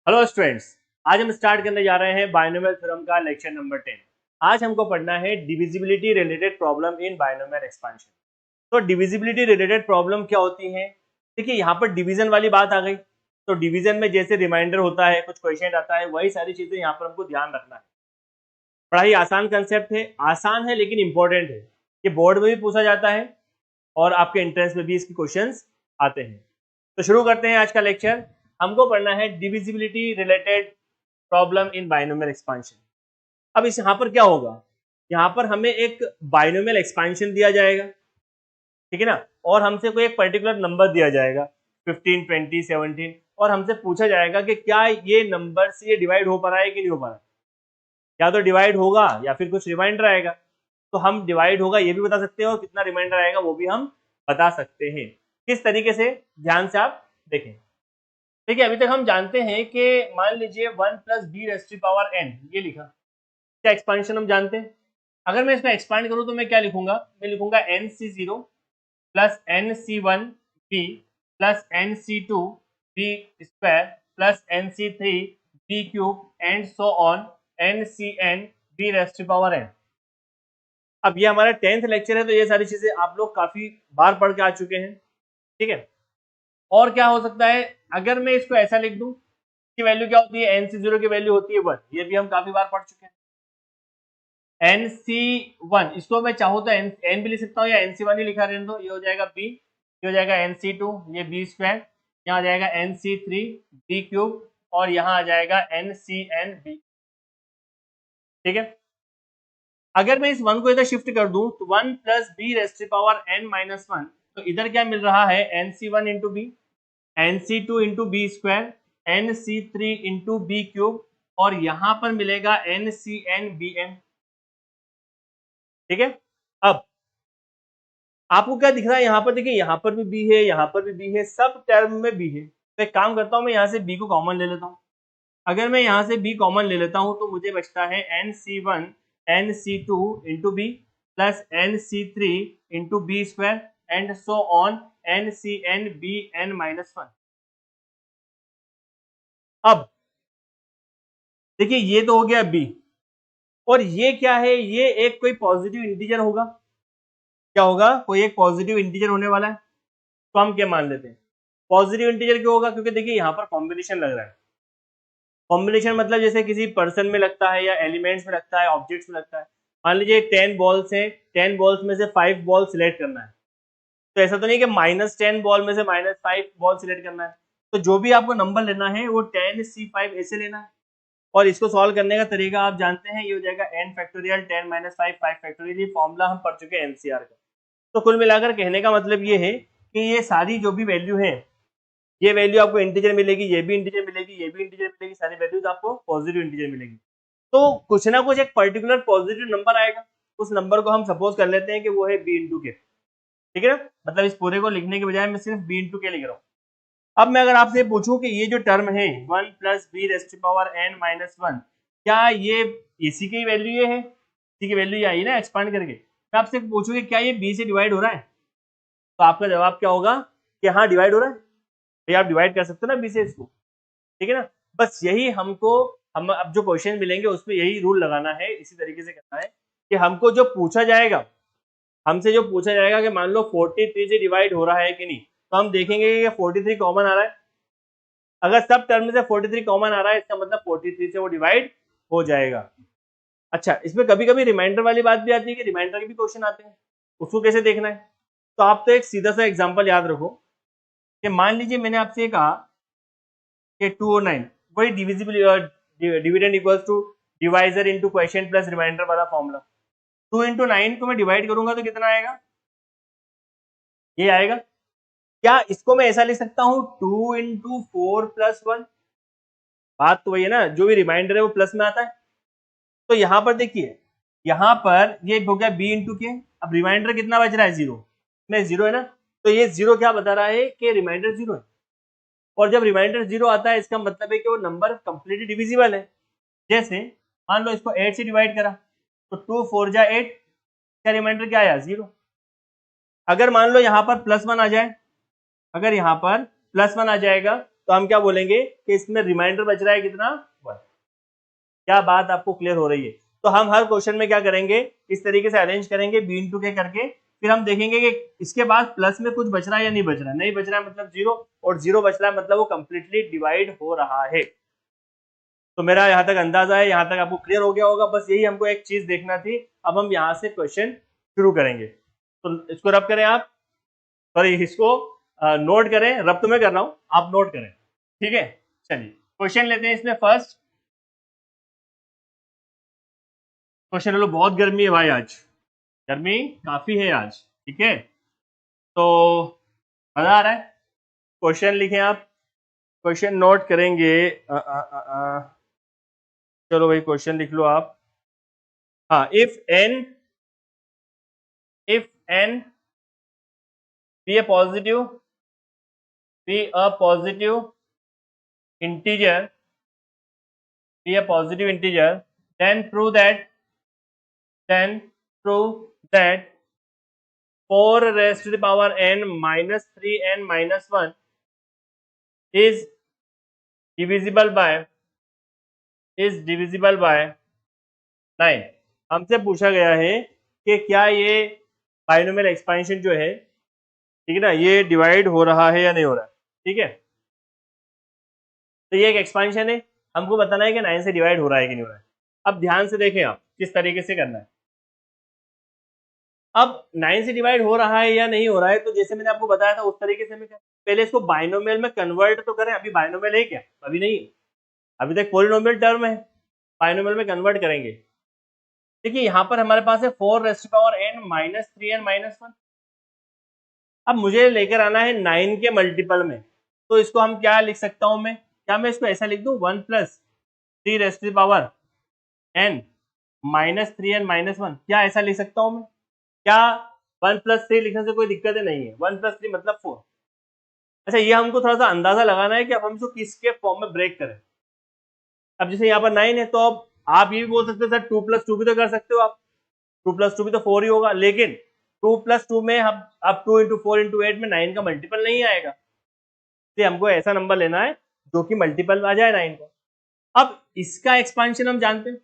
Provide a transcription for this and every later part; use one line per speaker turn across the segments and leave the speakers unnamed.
Hello students, आज हम start करने जा रहे हैं बायनोमियल थ्योरम का लेक्चर नंबर 10। आज हमको पढ़ना है divisibility related problem in binomial expansion. तो डिविजिबिलिटी रिलेटेड प्रॉब्लम क्या होती है? देखिए यहाँ पर डिवीजन वाली बात आ गई। तो डिवीजन में जैसे रिमाइंडर होता है, कुछ क्वेश्चन आता है, वही सारी चीजें यहाँ पर हमको ध्यान रखना है। पढ़ाई आसान कंसेप्ट है, आसान है लेकिन इंपॉर्टेंट है। ये बोर्ड में भी पूछा जाता है और आपके एंट्रेंस में भी इसके क्वेश्चंस आते हैं। तो शुरू करते हैं आज का लेक्चर। हमको पढ़ना है divisibility related problem in binomial expansion. अब इस यहाँ पर क्या होगा, यहाँ पर हमें एक बायनोमियल एक्सपेंशन दिया जाएगा, ठीक है ना, और हमसे कोई एक पर्टिकुलर नंबर दिया जाएगा 15, 20, 17, और हमसे पूछा जाएगा कि क्या ये नंबर से ये डिवाइड हो पा रहा है कि नहीं हो पा रहा है। या तो डिवाइड होगा या फिर कुछ रिमाइंडर आएगा। तो हम डिवाइड होगा ये भी बता सकते हैं और कितना रिमाइंडर आएगा वो भी हम बता सकते हैं। किस तरीके से, ध्यान से आप देखें। देखिए अभी तक हम जानते हैं कि मान लीजिए 1 plus B raise to power n, ये लिखा, क्या एक्सपेंशन हम जानते हैं। अगर मैं इसमें एक्सपांड करूं तो मैं क्या लिखूंगा, मैं लिखूंगा nc0 plus nc1 b plus nc2 b square plus nc3 b cube and so on ncn b raise to power n। अब ये हमारा 10th लेक्चर है, तो ये सारी चीजें आप लोग काफी बार पढ़ के आ चुके हैं, ठीक है। और क्या हो सकता है, अगर मैं इसको ऐसा लिख दूं की वैल्यू क्या होती है, nc0 की वैल्यू होती है 1, ये भी हम काफी बार पढ़ चुके हैं। nc1 इसको मैं चाहूँ तो n भी लिख सकता हूँ या nc1 ही लिखा रहने दो, ये हो जाएगा b, ये हो जाएगा nc2, ये b स्क्वायर, यहाँ आ जाएगा nc3 b क्यूब और यहाँ आ जाएगा ncn b, ठीक है। अगर मैं इस 1 को इधर शिफ्ट कर दूं तो 1 plus B raise to power n minus 1, तो इधर क्या मिल रहा है, nc1 into B, nc2 into B square, nc3 into B cube और यहाँ पर मिलेगा ncn bn, ठीक है। अब आपको क्या दिख रहा है यहाँ पर, देखिए यहाँ पर भी b है, यहाँ पर भी b है, सब टर्म में b है। तो एक काम करता हूँ, मैं यहाँ से b को कॉमन ले लेता हूँ। अगर मैं यहाँ से b कॉमन ले लेता हूँ तो मुझे बचता है nc1 nc2 into B plus nc3 into B square and so on ncn bn minus 1। अब देखिए ये तो हो गया b, और ये क्या है, ये एक कोई पॉजिटिव इंटीजर होगा। क्या होगा, कोई एक पॉजिटिव इंटीजर होने वाला है। तो हम क्या मान लेते हैं, पॉजिटिव इंटीजर क्यों होगा, क्योंकि देखिए यहाँ पर कॉम्बिनेशन लग रहा है। कॉम्बिनेशन मतलब जैसे किसी पर्सन में लगता है या एलिमेंट्स में लगता है, ऑब्जेक्ट्स में लगता है। मान लीजिए 10 बॉल्स है, 10 बॉल्स में से 5 बॉल सिलेक्ट करना है। तो ऐसा तो नहीं कि -10 बॉल में से -5 बॉल सिलेक्ट करना है। तो जो भी आपको नंबर लेना है वो 10c5 ऐसे लेना है। और इसको सॉल्व करने का तरीका आप जानते हैं, ये हो जाएगा n फैक्टोरियल 10 माइनस 5 5 फैक्टोरियल। ये फॉर्मूला हम पढ़ चुके हैं एनसीआर का। तो कुल मिलाकर कहने का मतलब ये है कि ये सारी जो भी वैल्यू है, ये वैल्यू आपको इंटीजर मिलेगी, ये भी इंटीजर मिलेगी, ये भी इंटीजर मिलेगी, सारी वैल्यूज आपको पॉजिटिव इंटीजर मिलेगी। तो कुछ ना कुछ एक पर्टिकुलर पॉजिटिव नंबर आएगा, उस नंबर को हम सपोज कर लेते हैं कि वो है b इंटू के, ठीक है ना। मतलब इस पूरे को लिखने के बजाय मैं सिर्फ b इंटू के लिख रहा हूँ। अब मैं अगर आपसे पूछूं कि ये जो टर्म है 1 plus B raise to power n minus 1, क्या ये इसी की वैल्यू ये है, इसी की वैल्यू ये आई ना एक्सपांड करके। मैं आपसे पूछूं कि क्या ये b से डिवाइड हो रहा है, तो आपका जवाब क्या होगा कि हाँ डिवाइड हो रहा है। ये आप डिवाइड कर सकते हो ना b से इसको, ठीक है ना। बस यही हमको, हम अब जो क्वेश्चन मिलेंगे उसमें यही रूल लगाना है, इसी तरीके से करना है कि हमको जो पूछा जाएगा, हमसे जो पूछा जाएगा कि मान लो 43 से डिवाइड हो रहा है कि नहीं, तो हम देखेंगे कि 43 कॉमन आ रहा है। अगर सब टर्म में से 43 कॉमन आ रहा है, इसका मतलब 43 से वो डिवाइड हो जाएगा। अच्छा, इसमें कभी कभी रिमाइंडर वाली बात भी आती है कि रिमाइंडर के भी क्वेश्चन आते हैं, उसको कैसे देखना है। तो आप तो एक सीधा सा एग्जांपल याद रखो कि मान लीजिए मैंने आपसे कहा कि 209, वही dividend equals to divisor into quotient plus remainder वाला फॉर्मूला। 2 इंटू 9 को मैं डिवाइड करूंगा तो कितना आएगा, ये आएगा। क्या इसको मैं ऐसा लिख सकता हूँ 2 इंटू 4 प्लस 1, बात तो वही है ना, जो भी रिमाइंडर है वो प्लस में आता है। तो यहाँ पर देखिए, यहाँ पर ये हो गया b इंटू के, अब रिमाइंडर कितना बच रहा है, 0 में 0 है ना। तो ये 0 क्या बता रहा है कि रिमाइंडर 0 है, और जब रिमाइंडर 0 आता है इसका मतलब है कि वो नंबर कंप्लीटली डिविजिबल है। जैसे मान लो इसको 8 से डिवाइड करा तो 2 4 जा 8, क्या रिमाइंडर क्या आया, 0। अगर मान लो यहाँ पर +1 आ जाए, अगर यहाँ पर +1 आ जाएगा तो हम क्या बोलेंगे कि इसमें रिमाइंडर बच रहा है कितना 1। क्या बात आपको क्लियर हो रही है? तो हम हर क्वेश्चन में क्या करेंगे, इस तरीके से अरेंज करेंगे b इंटू के करके, फिर हम देखेंगे कि इसके बाद प्लस में कुछ बच रहा है या नहीं बच रहा है। नहीं बच रहा है मतलब 0, और 0 बच रहा है मतलब वो कंप्लीटली डिवाइड हो रहा है। तो मेरा यहाँ तक अंदाजा है, यहाँ तक आपको क्लियर हो गया होगा। बस यही हमको एक चीज देखना थी। अब हम यहाँ से क्वेश्चन शुरू करेंगे। तो इसको रब करें आप, सॉरी इसको नोट करें, रब तो मैं कर रहा हूँ, आप नोट करें, ठीक है। चलिए क्वेश्चन लेते हैं इसमें फर्स्ट क्वेश्चन। लो, बहुत गर्मी है भाई, आज गर्मी काफी है आज, ठीक है। तो मजा आ रहा है। क्वेश्चन लिखें आप, क्वेश्चन नोट करेंगे। चलो भाई क्वेश्चन लिख लो आप। हाँ, if n be a positive integer, then prove that 4 raised to the power n minus 3n minus 1 is divisible by 9। हमसे पूछा गया है कि क्या ये बाइनोमियल एक्सपेंशन जो है, ठीक है ना, ये डिवाइड हो रहा है या नहीं हो रहा है, ठीक है। तो ये एक एक्सपेंशन है, हमको बताना है कि 9 से डिवाइड हो रहा है कि नहीं हो रहा है। अब ध्यान से देखें आप किस तरीके से करना है। अब 9 से डिवाइड हो रहा है या नहीं हो रहा है, तो जैसे मैंने आपको बताया था उस तरीके से मैं पहले इसको बाइनोमियल में कन्वर्ट तो करें। अभी बाइनोमियल है क्या? अभी नहीं है, अभी तक पॉलिनोमियल टर्म है। बाइनोमियल में कन्वर्ट करेंगे। देखिए यहाँ पर हमारे पास है 4 raise to power n minus 3n minus 1। अब मुझे लेकर आना है 9 के मल्टीपल में, तो इसको हम क्या लिख सकता हूं मैं? क्या मैं इसको ऐसा लिख दूं 1 plus 3 raise to power n minus 3n minus 1? क्या ऐसा लिख सकता हूं मैं? क्या 1 प्लस 3 लिखने से कोई दिक्कत नहीं है? 1 प्लस 3 मतलब 4। अच्छा, ये हमको थोड़ा सा अंदाजा लगाना है कि अब हम इसको किसके फॉर्म में ब्रेक करें। अब जैसे यहाँ पर 9 है, तो अब आप ये भी बोल सकते हो सर 2 प्लस 2 भी तो कर सकते हो आप। 2 प्लस 2 भी तो 4 ही होगा, लेकिन 2 प्लस 2 में हम अब 2 इंटू 4 इंटू 8 में 9 का मल्टीपल नहीं आएगा। इसलिए हमको ऐसा नंबर लेना है जो कि मल्टीपल आ जाए 9 का। अब इसका एक्सपांशन हम जानते हैं,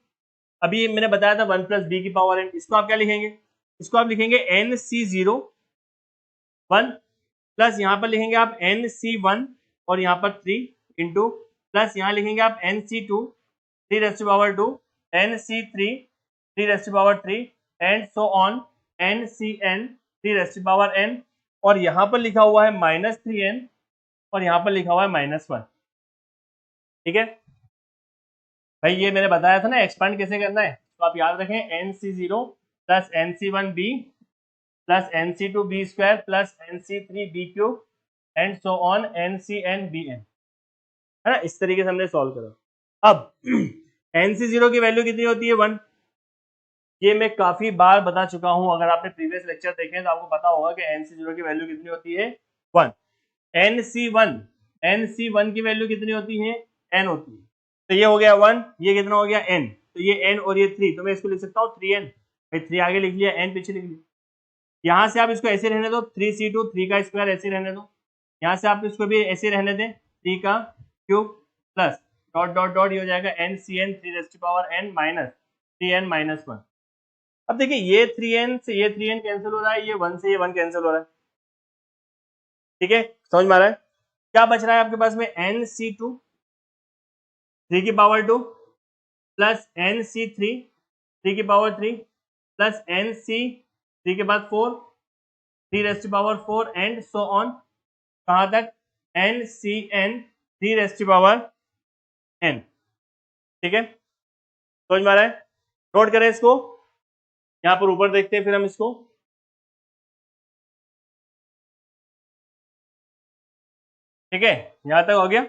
अभी मैंने बताया था 1 प्लस बी की पावर n। इसको आप क्या लिखेंगे? इसको आप लिखेंगे एन सी 0 1 प्लस यहाँ पर लिखेंगे आप एन सी 1 और यहाँ पर 3 इंटू प्लस यहाँ लिखेंगे आप N C 2 3 raise to power 2, N C 3 3 raise to power 3 and so on N C N 3 raise to power n। और यहाँ पर लिखा हुआ है माइनस 3n और यहाँ पर लिखा हुआ है माइनस 1, ठीक है भाई। ये मैंने बताया था ना एक्सपांड कैसे करना है, तो आप याद रखें N C 0 plus N C 1 B plus N C 2 B square plus N C 3 B cube and so on N C N B N, है ना। इस तरीके से हमने सॉल्व करा। अब एन सी 0 की वैल्यू कितनी होती है? 1। ये मैं काफी बार बता चुका हूं, अगर आपने प्रीवियस लेक्चर देखे तो आपको पता होगा कि एन सी 0 की वैल्यू कितनी होती है? 1। एन सी 1 की वैल्यू कितनी होती है? n होती है। तो ये हो गया 1, ये कितना हो गया? n। तो ये n और ये 3, तो मैं इसको लिख सकता हूँ 3n। भाई 3 आगे लिख लिया, n पीछे लिख लिया। यहाँ से आप इसको ऐसे रहने दो, 3c2 3 का स्क्वायर ऐसे रहने दो। यहाँ से आप इसको भी ऐसे रहने दें, 3 का cube plus dot dot dot, ये हो जाएगा N C N 3 raise to power n minus 3n minus 1। अब देखिए ये 3n से ये 3n कैंसिल हो रहा है, ये 1 से ये 1 कैंसिल हो रहा है, ठीक है, समझ में आ रहा है? क्या बच रहा है आपके पास में? एन सी 2 3 की पावर 2 प्लस एन सी 3 3 की पावर 3 प्लस एन सी 3 के बाद 4 3 raise to power 4 and so on, कहां तक? N C N 3 raise to power n, ठीक है, समझ में आ रहा है? नोट करें इसको, यहां पर ऊपर देखते हैं फिर हम इसको। ठीक है, यहां तक हो गया।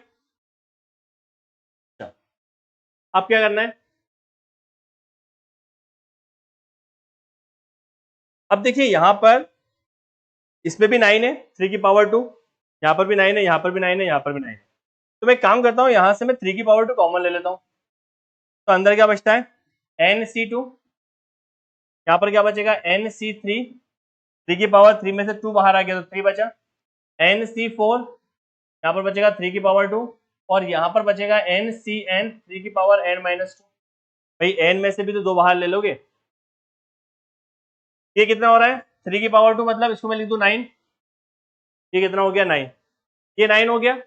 अब क्या करना है? अब देखिए यहां पर इसमें भी 9 है, 3 की पावर 2, यहां पर भी 9 है, यहां पर भी 9 है, यहां पर भी 9 है। तो मैं काम करता हूं, यहां से मैं 3 की पावर 2 कॉमन ले लेता हूं, तो अंदर क्या बचता है? एन सी 2, यहां पर क्या बचेगा? एन सी 3 3 की पावर 3 में से 2 बाहर आ गया तो 3 बचा, एन सी 4 यहाँ पर बचेगा 3 की पावर 2 और यहाँ पर बचेगा n c n 3 की पावर n माइनस 2। भाई n में से भी तो 2 बाहर ले लोगे। ये कितना हो रहा है 3 की पावर 2 मतलब इसको मैं लिख दूं 9। ये कितना हो गया 9, ये 9 हो गया।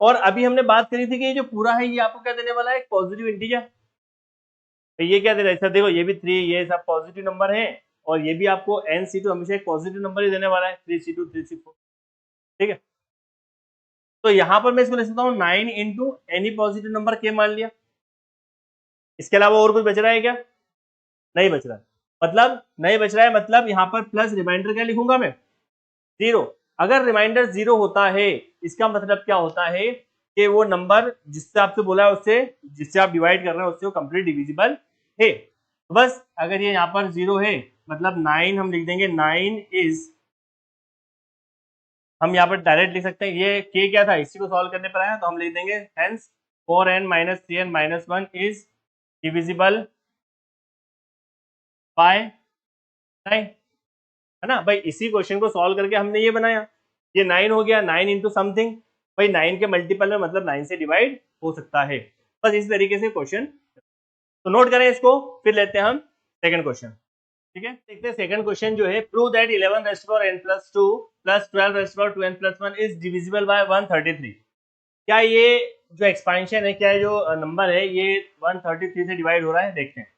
और अभी हमने बात करी थी कि ये जो पूरा है ये आपको क्या देने वाला है, एक पॉजिटिव इंटीजर। तो ये क्या दे रहा है, सर देखो ये भी 3, ये सब पॉजिटिव नंबर है और ये भी आपको nc2 हमेशा एक पॉजिटिव नंबर ही देने वाला है 3c2 3c4। ठीक है, तो यहाँ पर मैं इसको लिख सकता हूँ 9 इंटू एनी पॉजिटिव नंबर के मान लिया। इसके अलावा और कुछ बच रहा है क्या, नहीं बच रहा है। मतलब नहीं बच रहा है मतलब यहाँ पर प्लस रिमाइंडर क्या लिखूंगा मैं, 0। अगर रिमाइंडर 0 होता है इसका मतलब क्या होता है कि वो नंबर जिससे आपसे बोला है उससे, जिससे आप डिवाइड कर रहे हैं उससे वो कंप्लीट डिविजिबल है। तो बस अगर ये यहाँ पर 0 है मतलब 9 हम लिख देंगे 9 इज, हम यहाँ पर डायरेक्ट लिख सकते हैं, ये k क्या था इसी को सॉल्व करने पर आया तो हम लिख देंगे hence 4n minus 3n minus 1 is divisible bye 9, है ना भाई। इसी क्वेश्चन को सॉल्व करके हमने ये बनाया, ये 9 हो गया, 9 इंटू समथिंग, भाई 9 के मल्टीपल में मतलब 9 से डिवाइड हो सकता है। बस इस तरीके से क्वेश्चन, तो नोट करें इसको, फिर लेते हैं हम सेकंड क्वेश्चन। ठीक है, देखते हैं सेकंड क्वेश्चन जो है, prove that 11 rest power n plus 2 plus 12 rest power 2n plus 1 is divisible bye 133। क्या ये जो एक्सपेंशन है, क्या जो नंबर है ये 133 से डिवाइड हो रहा है, देखते हैं।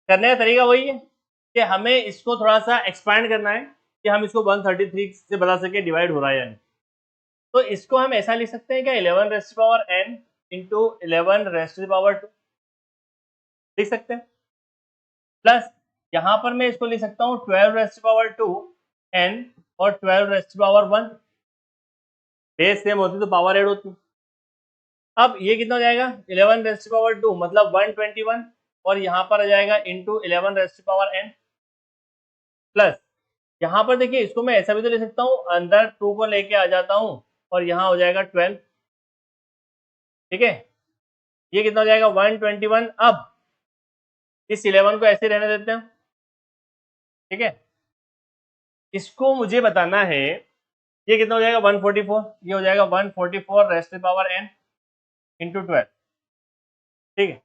करने का तरीका वही है कि हमें इसको थोड़ा सा एक्सपैंड करना है कि हम इसको 133 से बता सके डिवाइड हो रहा है या नहीं। तो इसको हम ऐसा लिख सकते हैं कि 11 rest power n into 11 rest power 2 लिख सकते हैं, प्लस यहाँ पर मैं इसको लिख सकता हूँ 12 रेस्ट पावर 2 n और 12 रेस्ट पावर 1, बेस सेम होती तो पावर ऐड होती। अब ये कितना हो जाएगा 11 रेस्ट पावर 2 मतलब 121 और यहाँ पर आ जाएगा into 11 rest power n, plus यहाँ पर देखिए इसको मैं ऐसा भी तो ले सकता हूँ, अंदर 2 को लेके आ जाता हूँ और यहाँ हो जाएगा 12। ठीक है, ये कितना हो जाएगा 121। अब इस 11 को ऐसे रहने देते हैं। ठीक है, इसको मुझे बताना है ये कितना हो जाएगा 144, ये हो जाएगा 144 रेस्ट पावर n इंटू 12। ठीक है,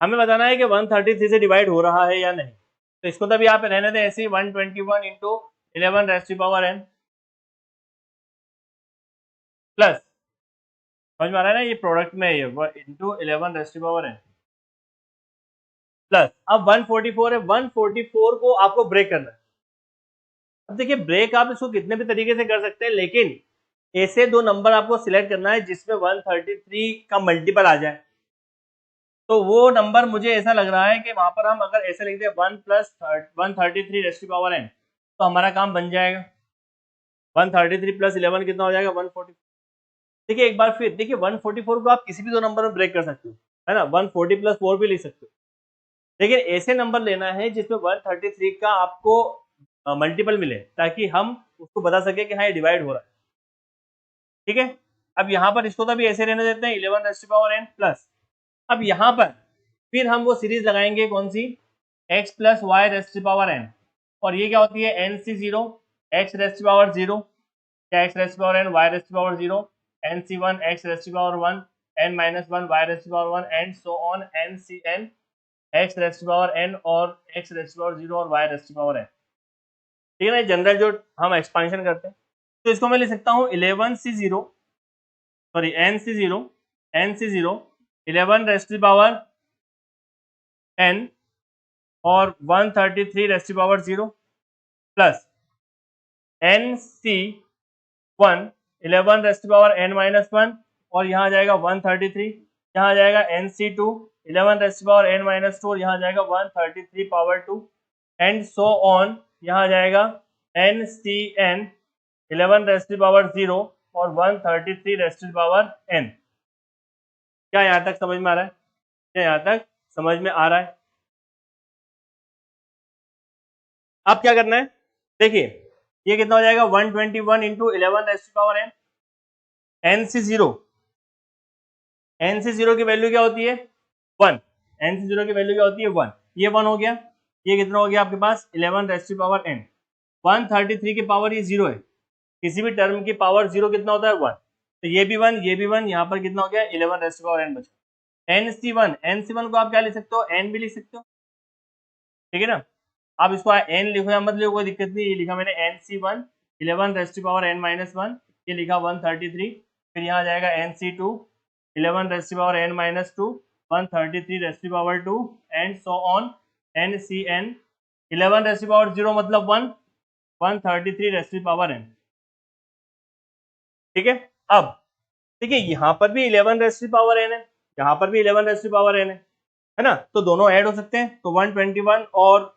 हमें बताना है कि 133 से डिवाइड हो रहा है या नहीं, तो इसको तो अभी आप रहने दें ऐसे ही 121 into 11 rest power n plus, समझ में आ रहा है ना, ये प्रोडक्ट में ये into 11 rest power n plus, अब 144 है, 144 को आपको ब्रेक करना है। अब देखिए ब्रेक आप इसको कितने भी तरीके से कर सकते हैं, लेकिन ऐसे दो नंबर आपको सिलेक्ट करना है जिसमें 133 का मल्टीपल आ जाए। तो वो नंबर मुझे ऐसा लग रहा है कि वहां पर हम अगर ऐसे लिख दें 1 प्लस 133 रेस्ट पावर n तो हमारा काम बन जाएगा। 133 प्लस 11 कितना हो जाएगा 144। देखिए एक बार फिर देखिए 144 को आप किसी भी दो नंबर में ब्रेक कर सकते हो, है ना, 140 प्लस 4 भी लिख सकते हो, लेकिन ऐसे नंबर लेना है जिसमें 133 का आपको मल्टीपल मिले ताकि हम उसको बता सके कि हाँ ये डिवाइड हो रहा है। ठीक है, अब यहाँ पर इसको तो अभी ऐसे रहने देते हैं 11 रेस्ट पावर n प्लस, अब यहाँ पर फिर हम वो सीरीज लगाएंगे कौन सी, x plus Y raised power n, और ये क्या होती है nc0 x रेस्ट पावर 0 या x rest power n y rest power 0 nc1 x rest power 1 n minus 1 y rest power 1 and so on ncn x rest power n और x rest power 0 और y rest power n। ठीक है ना, general जो हम expansion करते हैं, तो इसको मैं लिख सकता हूँ 11c0 sorry nc0 11 rest power n और 133 rest power 0 plus nc1 11 rest power n minus 1 और यहाँ आ जाएगा 133, यहाँ आ जाएगा nc2 11 rest power n minus 2 और यहाँ आ जाएगा 133 पावर 2 एंड सो ऑन, यहाँ आ जाएगा ncn 11 रेस्ट पावर 0 और 133 रेस्ट पावर n। क्या यहाँ तक समझ में आ रहा है, क्या यहाँ तक समझ में आ रहा है। अब क्या करना है, देखिए ये कितना हो जाएगा 121 into 11 rest power n, nc0 की वैल्यू क्या होती है 1, nc0 की वैल्यू क्या होती है 1, ये 1 हो गया, ये कितना हो गया आपके पास 11 रेस्ट पावर n, 133 की पावर ये 0 है किसी भी टर्म की पावर 0 कितना होता है 1, तो ये भी 1, ये भी 1, यहाँ पर कितना हो गया 11 रेस्ट पावर n बचा। NC1 को आप क्या लिख सकते हो, n भी लिख सकते हो, ठीक है ना। आप इसको n लिखो या मत लिखो कोई दिक्कत नहीं, ये लिखा मैंने NC1 11 rest power n minus 1, ये लिखा 133, फिर यहाँ जाएगा NC2 11 rest power n minus 2 133 rest power 2 and so on. NCN 11 rest power 0 मतलब 1 133 रेस्ट पावर n, ठीक है। अब देखिए यहाँ पर भी 11 रेस्ट पावर n है, यहाँ पर भी 11 रेस्ट पावर n है ना, तो दोनों ऐड हो सकते हैं, तो 121 और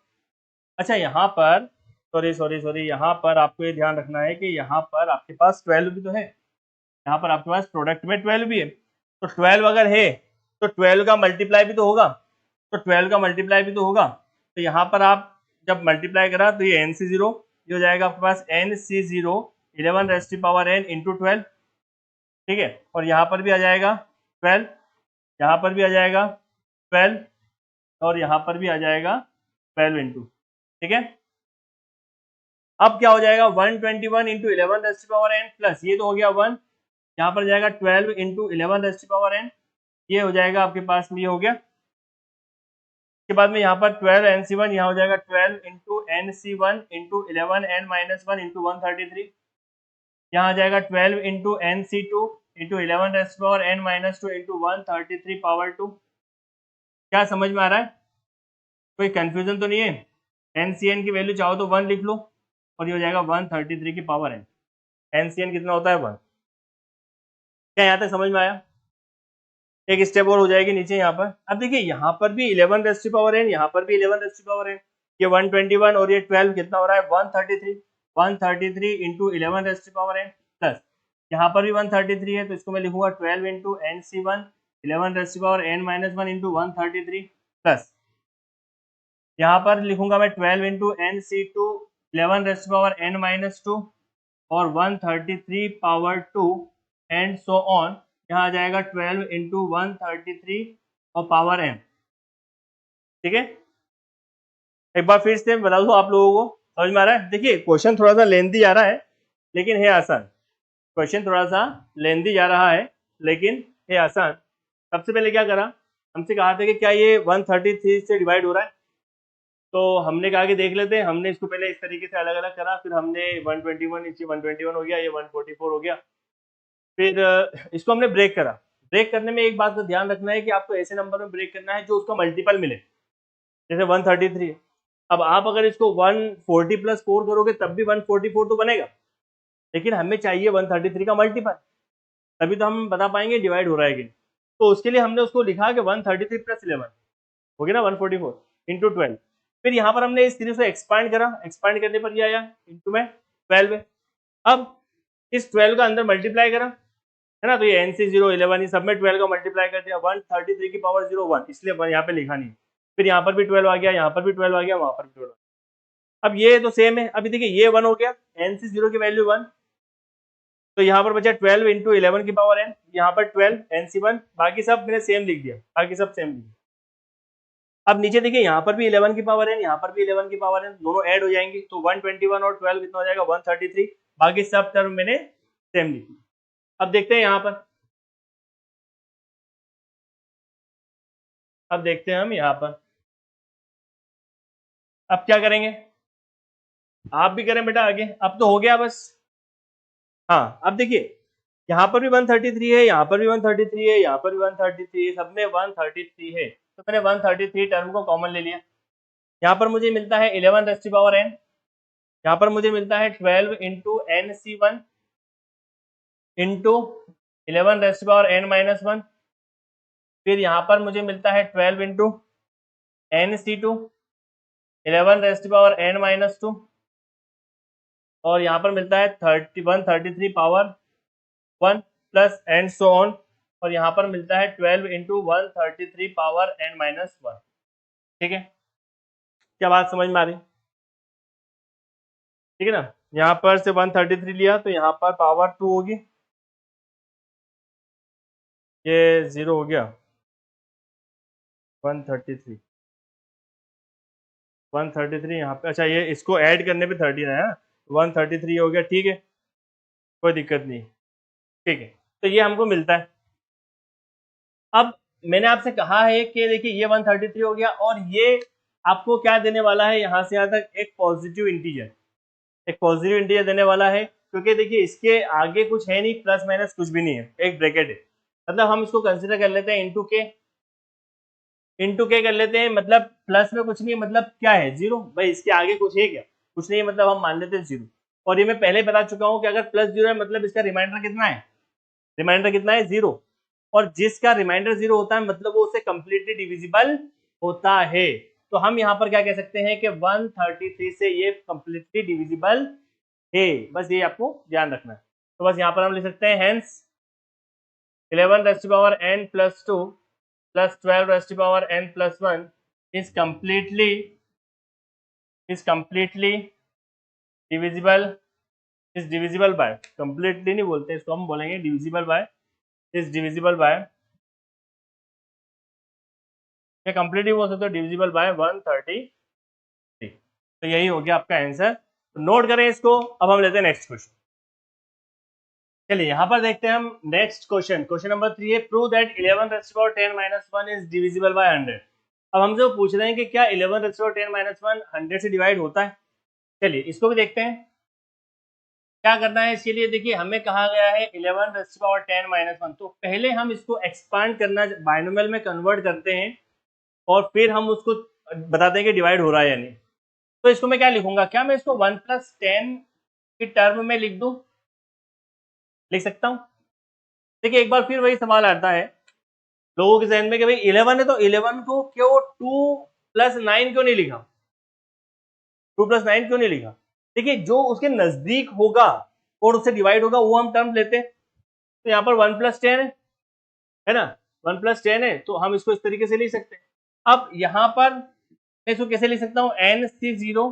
अच्छा यहाँ पर सॉरी यहाँ पर आपको ये ध्यान रखना है कि यहाँ पर आपके पास 12 भी तो है, यहाँ पर आपके पास प्रोडक्ट में 12 भी है, तो 12 अगर है तो 12 का मल्टीप्लाई भी तो होगा, तो 12 का मल्टीप्लाई भी तो होगा, तो यहाँ पर आप जब मल्टीप्लाई करा तो ये NC0 ये हो जाएगा आपके पास NC0 11 rest power n into 12, ठीक है, और यहाँ पर भी आ जाएगा 12, यहाँ पर भी आ जाएगा 12 और यहाँ पर भी आ जाएगा 12 इंटू, ठीक है। अब क्या हो जाएगा 121 into 11 rest power n plus ये तो हो गया 1, यहाँ पर जाएगा 12 इंटू 11 रेस्ट पावर n, ये हो जाएगा आपके पास में, ये हो गया। इसके बाद में यहाँ पर 12 NC1 यहाँ हो जाएगा 12 into NC1 into 11 n minus 1 into 133, यहाँ आ जाएगा 12 into NC2 into 11 rest power n minus 2 into 133 power 2। क्या समझ में आ रहा है, कोई कंफ्यूजन तो नहीं है। NCN की वैल्यू चाहो तो 1 लिख लो और ये हो जाएगा 133 की पावर n, NCN कितना होता है 1। क्या यहाँ तक समझ में आया, एक स्टेप और हो जाएगी नीचे यहाँ पर। अब देखिए यहाँ पर भी 11 रेस्ट पावर n, यहाँ पर भी 11 रेस्ट पावर n, ये 121 और ये 12 कितना हो रहा है 133 into 11 rest power n plus यहाँ पर भी 133 है, तो इसको मैं लिखूंगा 12 into NC1 11 rest power n minus 1 into 133 plus यहाँ पर लिखूंगा मैं 12 into NC2 11 rest power n minus 2 और 133 पावर 2 एंड सो ऑन, यहाँ आ जाएगा 12 इंटू 133 और पावर n, ठीक है। एक बार फिर से बता दो आप लोगों को समझ में आ रहा है। देखिए क्वेश्चन थोड़ा सा लेंथी जा रहा है लेकिन है आसान, क्वेश्चन थोड़ा सा लेंथी जा रहा है लेकिन है आसान। सबसे पहले क्या करा, हमसे कहा था कि क्या ये 133 से डिवाइड हो रहा है, तो हमने कहा कि देख लेते हैं। हमने इसको पहले इस तरीके से अलग अलग करा, फिर हमने 121 नीचे 121 हो गया, ये 144 हो गया, फिर इसको हमने ब्रेक करा। ब्रेक करने में एक बात का ध्यान रखना है कि आपको ऐसे नंबर में ब्रेक करना है जो उसका मल्टीपल मिले, जैसे 133 है। अब आप अगर इसको 140 प्लस 4 करोगे तब भी 144 तो बनेगा, लेकिन हमें चाहिए 133 का मल्टीपल, तभी तो हम बता पाएंगे डिवाइड हो रहा है कि। तो उसके लिए हमने उसको लिखा कि 133 प्लस 11 हो गया ना 144 इंटू 12। फिर यहाँ पर हमने इस सीरीज को एक्सपांड करा, एक्सपांड करने पर ये आया इंटू में 12 है। अब इस 12 का अंदर मल्टीप्लाई करा है ना, तो ये NC0 11 ये सब में 12 का मल्टीप्लाई कर दिया 133 की पावर 0 1, इसलिए यहाँ पे लिखा नहीं। फिर यहाँ पर भी 12 आ गया, यहाँ पर भी 12 आ गया, वहां पर भी 12। अब ये तो सेम है, अभी देखिए ये 1 हो गया, NC0 की वैल्यू 1, तो यहाँ पर बचा 12 इंटू 11 की पावर n, यहाँ पर 12 NC1, बाकी सब मैंने सेम लिख दिया, बाकी सब सेम लिख दिया। अब नीचे देखिए यहाँ पर भी 11 की पावर n, यहाँ पर भी 11 की पावर n, दोनों ऐड हो जाएंगी, तो 121 और 12 कितना हो जाएगा 133, बाकी सब टर्म मैंने सेम लिखी। अब देखते हैं यहाँ पर, अब देखते हैं हम यहाँ पर, अब क्या करेंगे, आप भी करें बेटा आगे, अब तो हो गया बस। हाँ अब देखिए यहाँ पर भी 133 है, यहाँ पर भी 133 है, यहाँ पर भी 133 है, सब में 133 है, तो मैंने 133 टर्म को कॉमन ले लिया। यहाँ पर मुझे मिलता है 11 रेस्ट पावर n, यहाँ पर मुझे मिलता है 12 into NC1 into 11 rest power n minus 1, फिर यहाँ पर मुझे मिलता है 12 into NC2 11 rest power n minus 2 और यहाँ पर मिलता है 133 power 1 plus and so on, और यहाँ पर मिलता है 12 इंटू 133 पावर n माइनस 1, ठीक है। क्या बात समझ में आ रही, ठीक है ना। यहाँ पर से 133 लिया तो यहाँ पर पावर 2 होगी, ये 0 हो गया 133 यहाँ पे, अच्छा ये इसको ऐड करने पे 13 है, 133 हो गया, ठीक है। कोई दिक्कत नहीं, ठीक है। तो ये हमको मिलता है। अब मैंने आपसे कहा है कि देखिए ये 133 हो गया, और ये आपको क्या देने वाला है, यहाँ से यहाँ तक एक पॉजिटिव इंटीजर, एक पॉजिटिव इंटीजर देने वाला है, क्योंकि देखिए इसके आगे कुछ है नहीं, प्लस माइनस कुछ भी नहीं है, एक ब्रैकेट है। मतलब हम इसको कंसिडर कर लेते हैं इंटू के कर लेते हैं, मतलब प्लस में कुछ नहीं है, मतलब क्या है, जीरो। भाई इसके आगे कुछ है क्या, कुछ नहीं है, मतलब हम मान लेते हैं जीरो। और ये मैं पहले ही बता चुका हूँ कि अगर प्लस जीरो है मतलब इसका रिमाइंडर कितना है, रिमाइंडर कितना है, जीरो। और जिसका रिमाइंडर जीरो होता है मतलब वो उसे कंप्लीटली डिविजिबल होता है। तो हम यहाँ पर क्या कह सकते हैं कि 133 से ये कंप्लीटली डिविजिबल है, बस ये आपको ध्यान रखना है। तो बस यहाँ पर हम लिख सकते हैं hence 11 raise to power n plus 2 plus 12 raised to power n plus 1 is completely divisible by, completely नहीं बोलते इसको, हम बोलेंगे divisible by, is divisible by, या completely बोल सकते हो divisible by 133। तो यही हो गया आपका आंसर। तो नोट करें इसको। अब हम लेते हैं नेक्स्ट क्वेश्चन। चलिए यहाँ पर देखते हैं हम नेक्स्ट क्वेश्चन। क्वेश्चन नंबर 3 है, prove that 11 raised to power 10 minus 1 is divisible by 100। अब हमसे पूछ रहे हैं कि क्या 11 raised to power 10 minus 1 100 से डिवाइड होता है। चलिए इसको भी देखते हैं क्या करना है। इसके लिए देखिए हमें कहा गया है 11 raised to power 10 minus 1, तो पहले हम इसको एक्सपांड करना, बाइनोमियल में कन्वर्ट करते हैं, और फिर हम उसको बताते हैं कि डिवाइड हो रहा है या नहीं। तो इसको मैं क्या लिखूंगा, क्या मैं इसको 1 + 10 की टर्म में लिख दूं, लिख सकता हूं। देखिए एक बार फिर वही सवाल आता है लोगों के जहन में कि भाई 11 है तो 11 को क्यों 2 + 9 क्यों नहीं लिखा, 2 + 9 क्यों नहीं लिखा। देखिए जो उसके नजदीक होगा और उससे डिवाइड होगा वो हम टर्म लेते हैं। तो यहाँ पर 1 + 10 है ना, 1 + 10 है, तो हम इसको इस तरीके से लिख सकते हैं। अब यहाँ पर मैं इसको कैसे लिख सकता हूँ, nc0,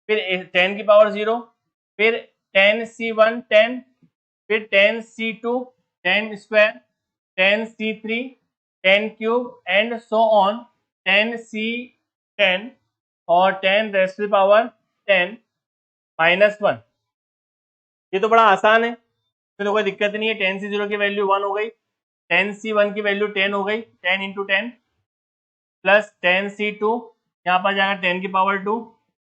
फिर 10 की पावर 0, फिर 10c1 10, फिर 10c2 10 square, 10c3 10 cube and so on 10c10 और 10 रेज़ टू पावर 10 -1। ये तो बड़ा आसान है, तो कोई दिक्कत नहीं है। 10c0 की वैल्यू 1 हो गई, 10c1 की वैल्यू 10 हो गई, 10 × 10 प्लस 10c2, यहाँ पर जाएगा 10 की पावर 2,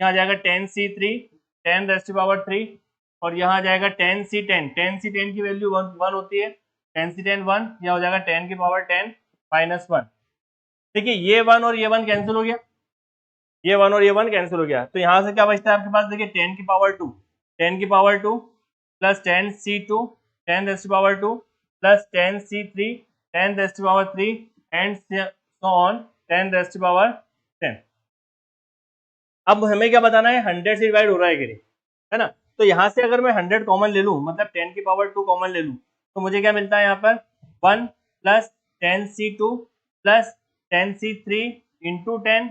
यहाँ जाएगा 10c3 10 रेज़ टू पावर 3, और यहाँ जाएगा 10c10, 10c10 की वैल्यू 1 होती है, 10c10 1, यह हो जाएगा 10 की पावर 10 -1। देखिए ये 1 और ये 1 कैंसिल हो गया, ये 1 और ये 1 कैंसिल हो गया, तो यहाँ से क्या बचता है आपके पास, देखिए 10 की पावर 2, 10 की power 2 plus 10c2 10 raise to power 2 plus 10c3 10 raise to power 3 and so on 10 raise to power 10। अब हमें क्या बताना है, 100 से डिवाइड हो रहा है कि नहीं, है ना। तो यहाँ से अगर मैं 100 कॉमन ले लूँ, मतलब 10 की पावर 2 कॉमन ले लूँ, तो मुझे क्या मिलता है यहाँ पर 1 + 10c2 + 10c3 × 10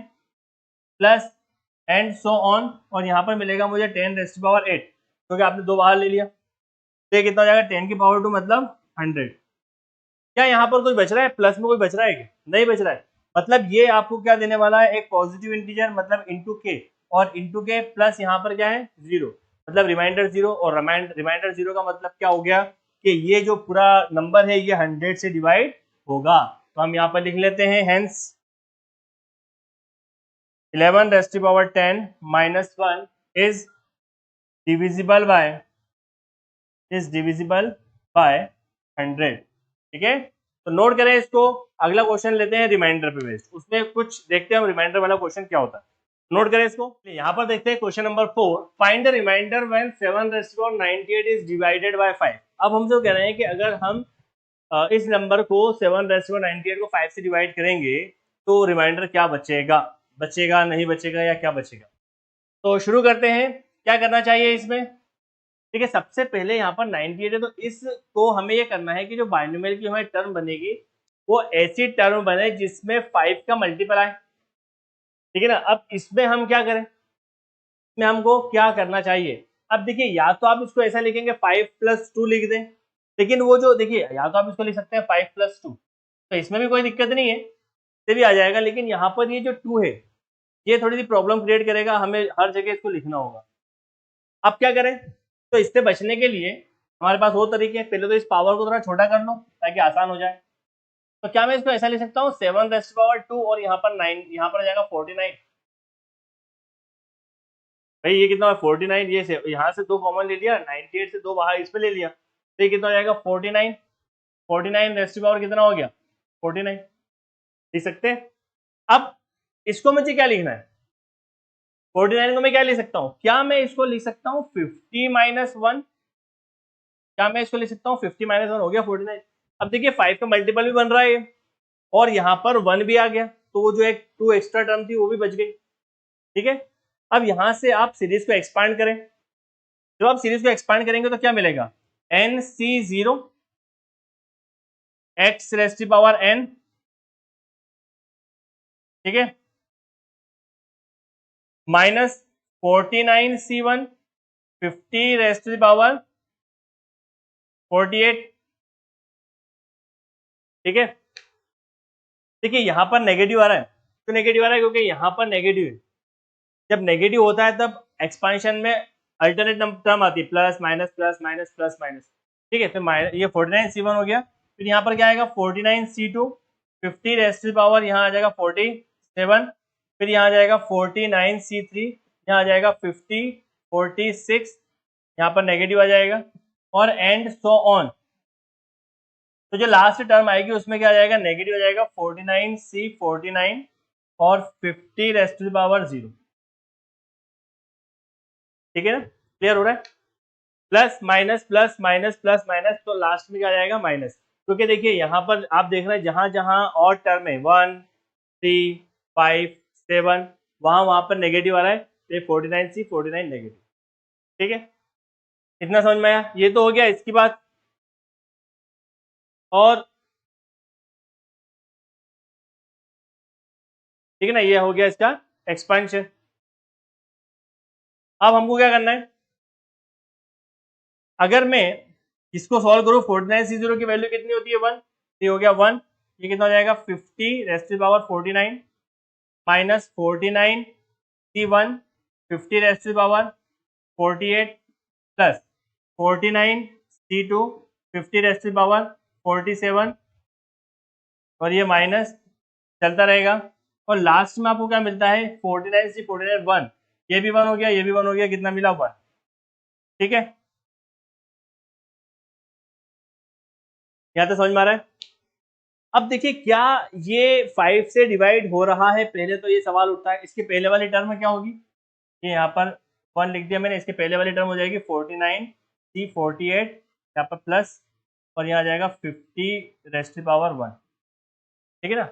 plus and so on, और यहाँ पर मिलेगा मुझे 10 रेज़ टू पावर 8, क्योंकि आपने 2 बाहर ले लिया। तो ये कितना हो जाएगा, 10 की पावर 2 मतलब 100। क्या यहाँ पर कोई बच रहा है, प्लस में कोई बच रहा है क्या, नहीं बच रहा है। मतलब ये आपको क्या देने वाला है, एक पॉजिटिव इंटीजर, मतलब इंटू के, और इंटू के प्लस यहाँ पर क्या है, जीरो, मतलब रिमाइंडर जीरो, और रिमाइंडर जीरो का मतलब क्या हो गया कि ये जो पूरा नंबर है ये 100 से डिवाइड होगा। तो हम यहाँ पर लिख लेते हैं hence 11 raise to power 10 -1 is divisible by 100। ठीक है, तो नोट करें इसको। अगला क्वेश्चन लेते हैं रिमाइंडर पे बेस्ड, उसमें कुछ देखते हैं हम रिमाइंडर वाला क्वेश्चन क्या होता है। नोट करें इसको। यहाँ पर देखते हैं question number 4, find the remainder when 7 raise to power 98 is divided by 5। अब हमसे कह रहे हैं कि अगर हम इस नंबर को 7 रेज़ टू पावर 98 को 5 से डिवाइड करेंगे तो रिमाइंडर क्या बचेगा, बचेगा नहीं बचेगा, या क्या बचेगा। तो शुरू करते हैं, क्या करना चाहिए इसमें। ठीक है, सबसे पहले यहाँ पर 98 है, तो इसको हमें ये करना है कि जो बाइनोमियल की हमारी टर्म बनेगी वो ऐसी टर्म बने जिसमें 5 का मल्टीपल आए। ठीक है ना। अब इसमें हम क्या करें, इसमें हमको क्या करना चाहिए। अब देखिए या तो आप इसको ऐसा लिखेंगे 5 + 2 लिख दें, लेकिन वो जो देखिए या तो आप इसको लिख सकते हैं 5 + 2, तो इसमें भी कोई दिक्कत नहीं है, इससे भी आ जाएगा। लेकिन यहाँ पर ये जो 2 है ये थोड़ी सी प्रॉब्लम क्रिएट करेगा, हमें हर जगह इसको लिखना होगा। अब क्या करें, तो इससे बचने के लिए हमारे पास वो तरीके हैं, पहले तो इस पावर को थोड़ा छोटा कर लो ताकि आसान हो जाए। तो क्या मैं इसको ऐसा लिख सकता हूँ 7⁻², और यहाँ पर 9, यहाँ पर आ जाएगा 49। भाई ये कितना है 49, ये से यहाँ से 2 कॉमन ले लिया, 98 से 2 बाहर इसमें ले लिया, तो ये कितना हो जाएगा 49। 49⁻, कितना हो गया 49, लिख सकते हैं। अब इसको मुझे क्या लिखना है, 49 को मैं क्या लिख सकता हूँ, क्या मैं इसको लिख सकता हूँ 50-1, क्या मैं इसको लिख सकता हूँ 50-1 हो गया 49। अब देखिए 5 का मल्टीपल भी बन रहा है और यहाँ पर 1 भी आ गया, तो वो जो एक 2 एक्स्ट्रा टर्म थी वो भी बच गई। ठीक है, अब यहां से आप सीरीज को एक्सपांड करें, जब आप सीरीज को एक्सपांड करेंगे तो क्या मिलेगा, NC0 x⁻n, ठीक है, माइनस 49C1 50⁻48, ठीक है। देखिए यहां पर नेगेटिव आ रहा है, तो नेगेटिव आ रहा है क्योंकि यहां पर नेगेटिव है। जब नेगेटिव होता है तब एक्सपांशन में अल्टरनेट टर्म आती है, plus minus plus minus plus minus, ठीक है। फिर ये 49C1 हो गया, फिर यहाँ पर क्या आएगा 49C2 50⁻, यहाँ आ जाएगा 47, फिर यहाँ आ जाएगा 49C3, यहाँ आ जाएगा 50 46, यहाँ पर नेगेटिव आ जाएगा, और एंड सो ऑन। तो जो लास्ट टर्म आएगी उसमें क्या आ जाएगा, नेगेटिव आ जाएगा 49C 49 और 50⁻0, ठीक है ना, क्लियर हो रहा है। Plus minus plus minus plus minus, तो लास्ट में क्या आ जाएगा माइनस, क्योंकि देखिए यहाँ पर आप देख रहे हैं जहां जहां और टर्म है 1 3 5 7 वहां पर नेगेटिव आ रहा है, तो 49C 49 नेगेटिव, ठीक है। इतना समझ में आया, ये तो हो गया इसकी बात। और ठीक है ना, ये हो गया इसका एक्सपेंशन। अब हमको क्या करना है, अगर मैं इसको सॉल्व करूं 49C0 की वैल्यू कितनी होती है 1, ये हो गया 1, ये कितना हो जाएगा 50⁻49 माइनस 49C1 50⁻48 प्लस 49C2 50⁻47, और ये माइनस चलता रहेगा, और लास्ट में आपको क्या मिलता है 49C 49 1, ये भी 1 हो गया, ये भी 1 हो गया, कितना मिला 1, ठीक है। यहाँ तो समझ में आ रहा है। अब देखिए क्या ये 5 से डिवाइड हो रहा है, पहले तो ये सवाल उठता है इसके पहले वाली टर्म क्या होगी, ये यहाँ पर 1 लिख दिया मैंने, इसके पहले वाली टर्म हो जाएगी 49C 48, यहाँ पर प्लस, और यहाँ आ जाएगा 50⁻1, ठीक है ना।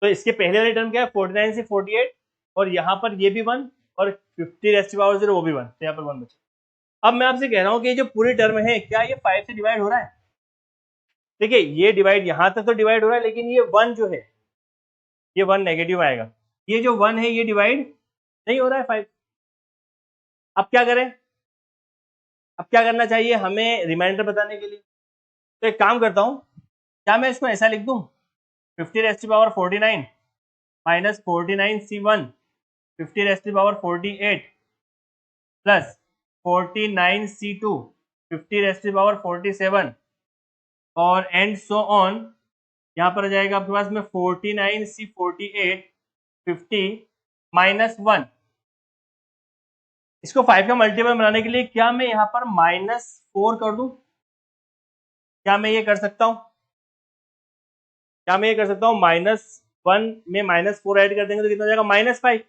तो इसके पहले वाली टर्म क्या है 49C 48, और यहाँ पर ये भी 1, और 50⁻0 वो भी 1, तो यहाँ पर 1 बचा। अब मैं आपसे कह रहा हूँ कि ये जो पूरी टर्म है क्या ये 5 से डिवाइड हो रहा है, देखिए ये डिवाइड यहाँ तक तो डिवाइड हो रहा है, लेकिन ये 1 जो है ये 1 नेगेटिव आएगा, ये जो 1 है ये डिवाइड नहीं हो रहा है 5। अब क्या करें, अब क्या करना चाहिए हमें रिमाइंडर बताने के लिए, तो एक काम करता हूँ, क्या मैं इसको ऐसा लिख दूँ 50⁻49 माइनस 49C1 50⁻48 प्लस 49C2 50⁻47 और एंड सो ऑन, यहाँ पर आ जाएगा आपके पास में 49C 48 50-1। इसको 5 का मल्टीपल बनाने के लिए क्या मैं यहाँ पर -4 कर दूं, क्या मैं ये कर सकता हूँ, क्या मैं ये कर सकता हूँ, -1 में -4 ऐड कर देंगे तो कितना हो जाएगा -5,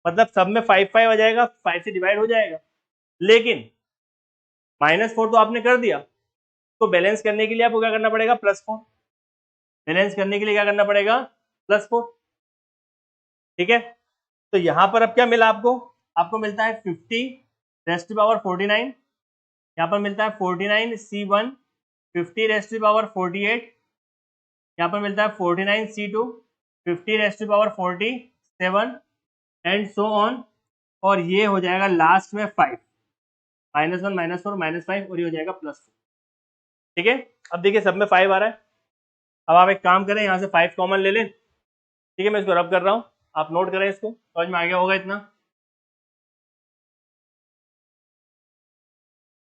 मतलब सब में 5 आ जाएगा, 5 से डिवाइड हो जाएगा। लेकिन -4 तो आपने कर दिया, तो बैलेंस करने के लिए आपको क्या करना पड़ेगा +4, बैलेंस करने के लिए क्या करना पड़ेगा +4, ठीक है। तो यहाँ पर अब क्या मिला आपको, आपको मिलता है 50⁻49, यहाँ पर मिलता है 49C1 50⁻48, यहाँ पर मिलता है 49C2 50⁻47 एंड सो ऑन, और ये हो जाएगा लास्ट में 5, -1 -4 -5, और ये हो जाएगा +4, ठीक है। अब देखिए सब में 5 आ रहा है, अब आप एक काम करें यहाँ से 5 कॉमन ले लें, ठीक है। मैं इसको रब कर रहा हूँ, आप नोट करें, इसको समझ में आ गया होगा इतना।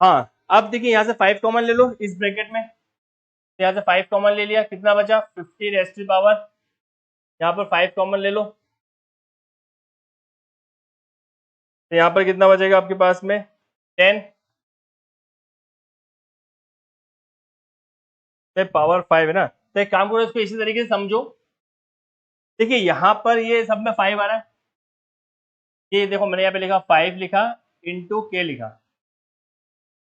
हाँ अब देखिए यहाँ से 5 कॉमन ले लो इस ब्रैकेट में, तो यहाँ से 5 कॉमन ले लिया, कितना बचा 50 रेज़ टू पावर, यहाँ पर 5 कॉमन ले लो, तो यहाँ पर कितना बचेगा आपके पास में 10 पावर 5 है ना। तो एक काम करो, इसको इसी तरीके से समझो। देखिए यहाँ पर ये सब में 5 आ रहा है, ये देखो मैंने यहाँ पे लिखा 5 लिखा इंटू के लिखा,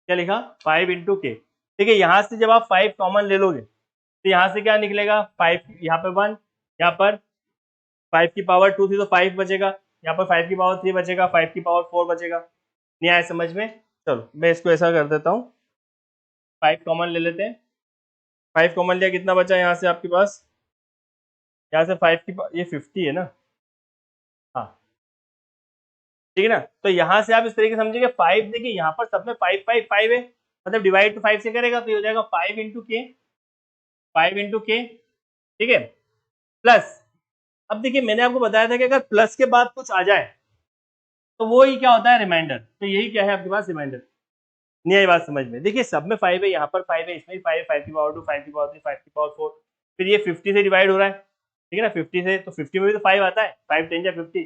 क्या लिखा 5 इंटू के। देखिए यहाँ से जब आप 5 कॉमन ले लोगे तो यहाँ से क्या निकलेगा 5, यहाँ पे 1, यहाँ पर 5 की पावर 2 थी तो 5 बचेगा, यहाँ पर 5 की पावर 3 बचेगा, 5 की पावर 4 बचेगा। नहीं आया समझ में? चलो मैं इसको ऐसा कर देता हूँ, 5 कॉमन ले लेते हैं, 5 कॉमन लिया, कितना बचा यहाँ से आपके पास, यहाँ से 5 की ये 50 है ना, हाँ ठीक है ना। तो यहाँ से आप इस तरीके से समझिए 5, देखिए यहाँ पर सब में 5 5 5 है, मतलब डिवाइड तो 5 से करेगा तो ये हो जाएगा 5 इंटू के, 5 इंटू के, ठीक है, प्लस। अब देखिए मैंने आपको बताया था कि अगर प्लस के बाद कुछ आ जाए तो वो ही क्या होता है रिमाइंडर, तो यही क्या है आपके पास रिमाइंडर। नहीं आई बात समझ में? देखिए सब में 5 है, यहाँ पर 5 है, इसमें भी 5 है, 5 की पावर 2, 5 की पावर 3, 5 की पावर 4, फिर ये 50 से डिवाइड हो रहा है, ठीक है ना, 50 से, तो 50 में भी तो 5 आता है, 5 10 या 50,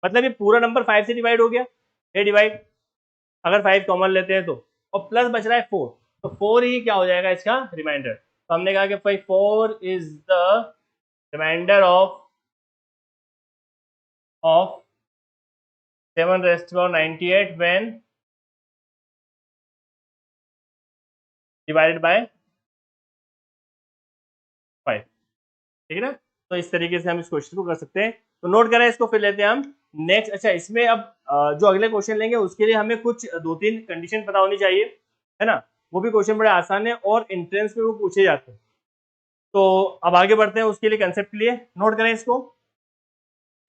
मतलब ये पूरा नंबर 5 से डिवाइड हो गया, ये डिवाइड, अगर 5 कॉमन लेते हैं तो, और प्लस बच रहा है 4, तो 4 ही क्या हो जाएगा इसका रिमाइंडर। तो हमने कहा कि भाई 4 is the remainder of 7 raised to power 98 when divided by 5, ठीक है ना। तो इस तरीके से हम इस क्वेश्चन को कर सकते हैं। तो नोट करें इसको, फिर लेते हैं हम नेक्स्ट। अच्छा इसमें अब जो अगले क्वेश्चन लेंगे उसके लिए हमें कुछ 2-3 कंडीशन पता होनी चाहिए, है ना, वो भी क्वेश्चन बड़े आसान है और एंट्रेंस में वो पूछे जाते हैं। तो अब आगे बढ़ते हैं उसके लिए कंसेप्ट के लिए, नोट करें इसको।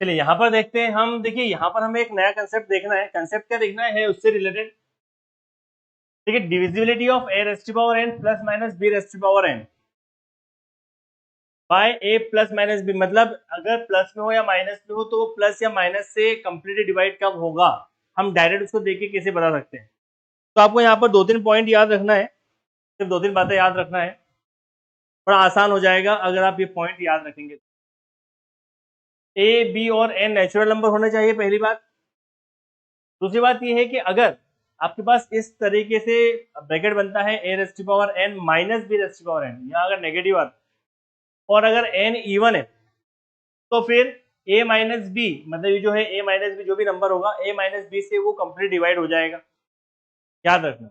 चलिए यहाँ पर देखते हैं हम, देखिए यहाँ पर हमें एक नया कंसेप्ट देखना है। कंसेप्ट क्या देखना है उससे रिलेटेड, देखिए divisibility of a raise to power n plus minus b raise to power n by a plus minus b, मतलब अगर प्लस में हो या माइनस में हो तो प्लस या माइनस से कंप्लीटली डिवाइड कब होगा, हम डायरेक्ट उसको देख के कैसे बता सकते हैं। तो आपको यहाँ पर 2-3 पॉइंट याद रखना है, सिर्फ 2-3 बातें याद रखना है, बड़ा आसान हो जाएगा अगर आप ये पॉइंट याद रखेंगे। a b और n नेचुरल नंबर होने चाहिए, पहली बात। दूसरी बात ये है कि अगर आपके पास इस तरीके से ब्रैकेट बनता है a raise to power n minus b raise to power n, यहाँ अगर नेगेटिव आता और अगर n इवन है तो फिर a माइनस बी, मतलब ये जो है a माइनस बी जो भी नंबर होगा a माइनस बी से वो कंप्लीट डिवाइड हो जाएगा, याद रखना,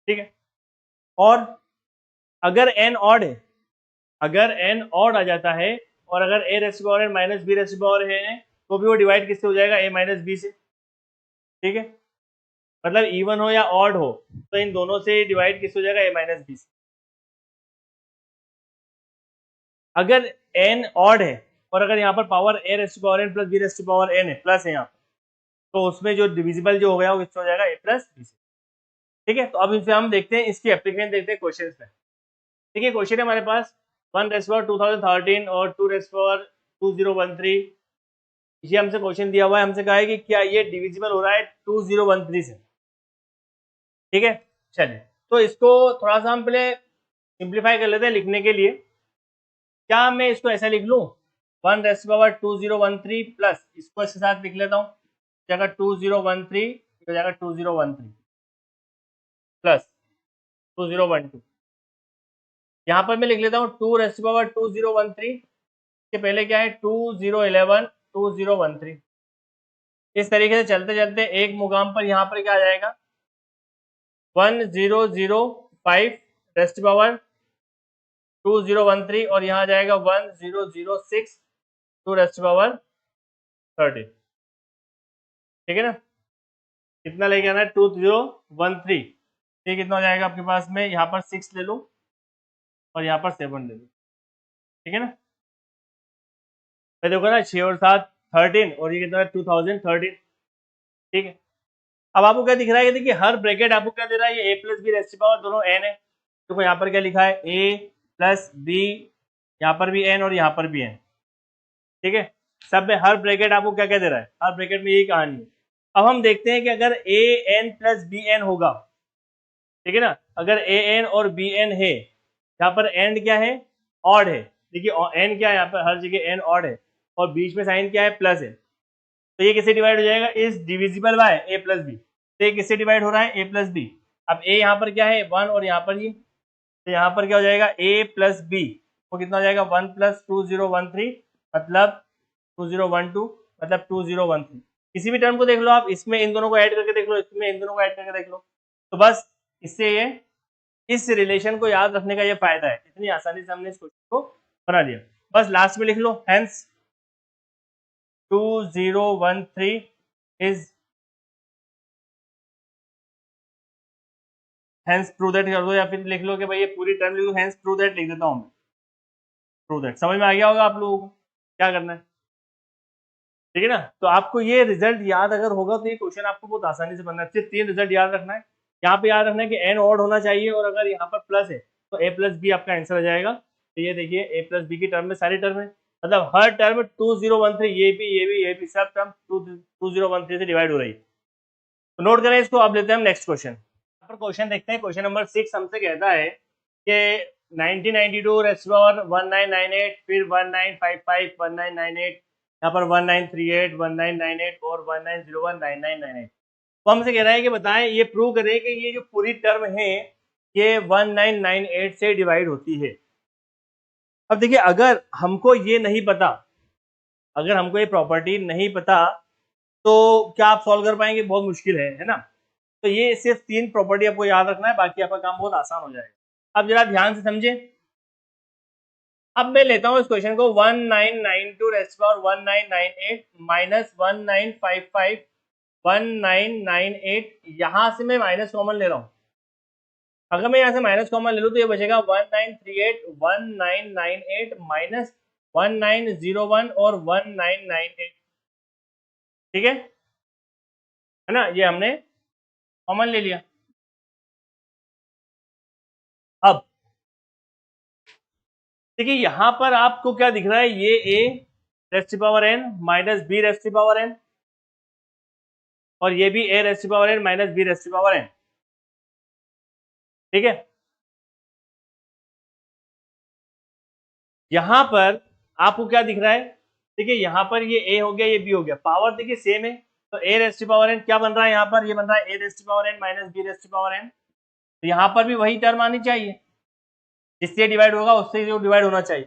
ठीक है। और अगर n ऑड है, अगर n ऑड आ जाता है और अगर a raise to power n minus b raise to power है तो भी वो डिवाइड किससे हो जाएगा a माइनस बी से, ठीक है। मतलब इवन हो या ऑड हो तो इन दोनों से डिवाइड किससे हो जाएगा a माइनस बी से। अगर n ऑड है और अगर यहाँ पर power a raise to power n plus b raise to power n है, प्लस है यहाँ, तो उसमें जो डिविजिबल जो हो गया वो किससे हो जाएगा a प्लस बी से, ठीक है। तो अब इसे हम देखते हैं, इसकी एप्लीकेशन देखते हैं क्वेश्चन में। देखिए क्वेश्चन है हमारे पास 1 रेज़ पावर 2013 और 2 रेज़ पावर 2013, ये हमसे क्वेश्चन दिया हुआ है, हमसे कहा है कि क्या ये डिविजिबल हो रहा है 2013 से, ठीक है। चलिए तो इसको थोड़ा सा हम पहले सिंप्लीफाई कर लेते हैं लिखने के लिए। क्या मैं इसको ऐसा लिख लूँ 1 रेज़ टू पावर 2013 प्लस इसको इसके साथ लिख लेता हूँ, जाएगा 2013, हो जाएगा 2013 प्लस 2012, यहाँ पर मैं लिख लेता हूँ 2 रेज़ टू पावर 2013 के पहले क्या है 2011 2013। इस तरीके से चलते चलते एक मुकाम पर यहाँ पर क्या आ जाएगा 1005 रेज़ टू पावर 2013 और यहाँ आ जाएगा 1006 2 रेज़ टू पावर 30, ठीक है ना। कितना लेके आना है 2013, ये कितना हो जाएगा आपके पास में, यहाँ पर 6 ले लो और यहाँ पर 7 ले लो, ठीक है ना। देखो ना 6 और 7 13 और ये कितना है 2013, ठीक है। अब आपको क्या दिख रहा है, देखिए हर ब्रैकेट आपको क्या दे रहा है, ये a plus B raise to power दोनों n है, देखो यहाँ पर क्या लिखा है a प्लस बी, यहाँ पर भी n और यहाँ पर भी n, ठीक है। सब में हर ब्रैकेट आपको क्या क्या दे रहा है, हर ब्रैकेट में यही कहानी है। अब हम देखते हैं कि अगर a n plus B n होगा, ठीक है ना। अगर ए एन और बी एन है, यहाँ पर एंड क्या है, ऑड है। देखिए एन क्या है, यहाँ पर हर जगह एन ऑड है और बीच में साइन क्या है, प्लस है। तो ये किससे डिवाइड हो जाएगा, is divisible by A plus B. तो ये किससे डिवाइड हो रहा है, ए प्लस बी। अब ए यहाँ पर क्या है, 1 और यहाँ पर ये, तो यहाँ पर क्या हो जाएगा, ए प्लस बी वो कितना हो जाएगा, 1 प्लस 2013 मतलब 2012 मतलब 2013। किसी भी टर्म को देख लो आप, इसमें इन दोनों को ऐड करके देख लो, इसमें इन दोनों को ऐड करके देख लो। तो बस इससे ये इस रिलेशन को याद रखने का ये फायदा है, इतनी आसानी से हमने इस क्वेश्चन को बना दिया। बस लास्ट में लिख लो, hence 2013 is, hence prove that कर दो, या फिर लिख लो कि भाई ये पूरी टर्म लिख दो, हेंस प्रूव दैट लिख देता हूं मैं, प्रूव दैट। समझ में आ गया होगा आप लोगों को क्या करना है, ठीक है ना। तो आपको ये रिजल्ट याद अगर होगा तो ये क्वेश्चन आपको बहुत आसानी से बनना है। सिर्फ 3 रिजल्ट याद रखना है। यहाँ पे याद रखना है कि एन ऑड होना चाहिए, और अगर यहाँ पर प्लस है तो ए प्लस बी आपका आंसर आ जाएगा। तो ये देखिए ए प्लस बी की टर्म में सारी टर्म है, मतलब हर टर्म 2013, ये भी सब टर्म 2013 से डिवाइड हो रही है। तो नोट करें इसको। अब लेते हैं हम नेक्स्ट क्वेश्चन। यहाँ पर क्वेश्चन देखते हैं, क्वेश्चन नंबर 6 हमसे कहता है कि 1992 रेस्ट पावर 1998, फिर 1955 1998, यहाँ पर 1938 1998 और 1901 9998। तो हमसे कह रहा है कि बताएं, ये प्रूव करें कि ये जो पूरी टर्म है ये 1998 से डिवाइड होती है। अब देखिए, अगर हमको ये नहीं पता, अगर हमको ये प्रॉपर्टी नहीं पता तो क्या आप सॉल्व कर पाएंगे, बहुत मुश्किल है ना। तो ये सिर्फ 3 प्रॉपर्टी आपको याद रखना है, बाकी आपका काम बहुत आसान हो जाएगा। अब जरा ध्यान से समझे। अब मैं लेता हूं इस क्वेश्चन को 1992 रेस्ट पावर 1998 माइनस 1955 1998, यहां से मैं माइनस कॉमन ले रहा हूं। अगर मैं यहां से माइनस कॉमन ले लूं तो ये बचेगा 1938 1998 माइनस 1901 और 1998, ठीक है ना। ये हमने कॉमन ले लिया। अब देखिए यहां पर आपको क्या दिख रहा है, ये a rest power n minus b rest power n, और ये भी a rest power n minus b rest power n, ठीक है। यहां पर आपको क्या दिख रहा है, देखिए यहां पर ये a हो गया, ये b हो गया, पावर देखिए सेम है। तो a रेस्ट पावर n क्या बन रहा है, यहाँ पर ये बन रहा है a rest power n minus b rest power n। तो यहाँ पर भी वही टर्म आनी चाहिए, जिससे डिवाइड होगा उससे जो डिवाइड होना चाहिए।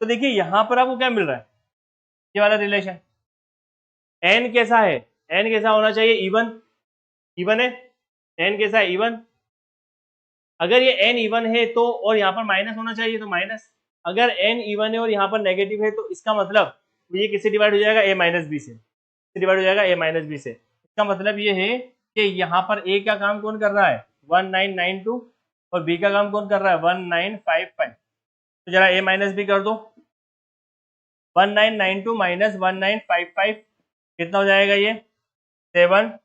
तो देखिए यहां पर आपको क्या मिल रहा है, ये वाला रिलेशन। n कैसा है, n कैसा होना चाहिए, इवन, इवन है। n कैसा है, इवन। अगर ये n इवन है तो, और यहाँ पर माइनस होना चाहिए तो माइनस। अगर n इवन है और यहाँ पर नेगेटिव है तो इसका मतलब ये किससे डिवाइड हो जाएगा, a माइनस बी से डिवाइड हो जाएगा, a माइनस बी से। इसका मतलब ये है कि यहाँ पर a का काम कौन कर रहा है, 1992, और b का काम कौन कर रहा है, 1955। तो जरा a माइनस बी कर दो, 1992 माइनस 1955 कितना हो जाएगा, ये 7,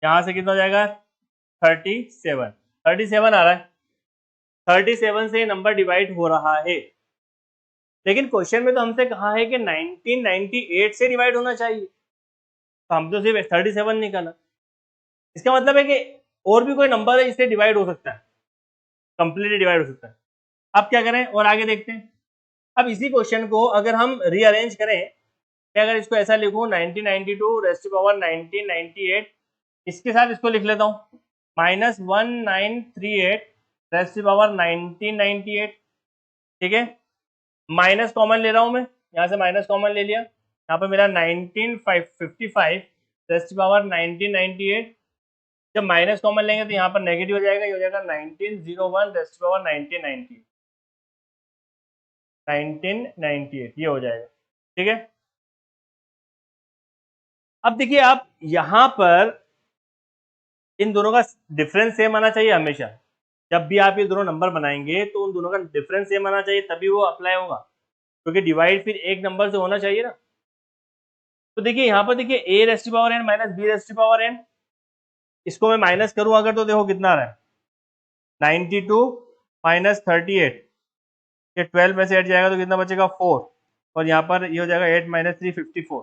यहाँ से कितना हो जाएगा 37, 37 आ रहा है। 37 से नंबर डिवाइड हो रहा है, लेकिन क्वेश्चन में तो हमसे कहा है कि 1998 से डिवाइड होना चाहिए, तो हम तो सिर्फ 37 निकाला। इसका मतलब है कि और भी कोई नंबर है इससे डिवाइड हो सकता है, कंप्लीटली डिवाइड हो सकता है। अब क्या करें और आगे देखते हैं। अब इसी क्वेश्चन को अगर हम रीअरेंज करें, अगर इसको ऐसा लिखूं 1992 रेस्ट पावर 1998, इसके साथ इसको लिख लेता हूं माइनस 1938 रेस्ट पावर 1998, ठीक है। माइनस कॉमन ले रहा हूं मैं, यहां से माइनस कॉमन ले लिया, यहाँ पर मेरा 1955 रेस्ट पावर 1998। जब माइनस कॉमन लेंगे तो यहाँ पर नेगेटिव हो जाएगा, ये हो जाएगा 1901 रेस्ट पावर 1998, 1998 ये हो जाएगा, ठीक है। अब देखिए आप यहां पर इन दोनों का डिफरेंस सेम आना चाहिए हमेशा। जब भी आप ये दोनों नंबर बनाएंगे तो उन दोनों का डिफरेंस सेम आना चाहिए, तभी वो अप्लाई होगा, क्योंकि डिवाइड फिर एक नंबर से होना चाहिए ना। तो देखिए यहाँ पर देखिए a rest power n minus b rest power n, इसको मैं माइनस करूं अगर तो देखो कितना आ रहा है, 92 माइनस 38, ये 12 में से हट जाएगा तो कितना बचेगा 4, और यहाँ पर ये हो जाएगा 8 माइनस 3 54।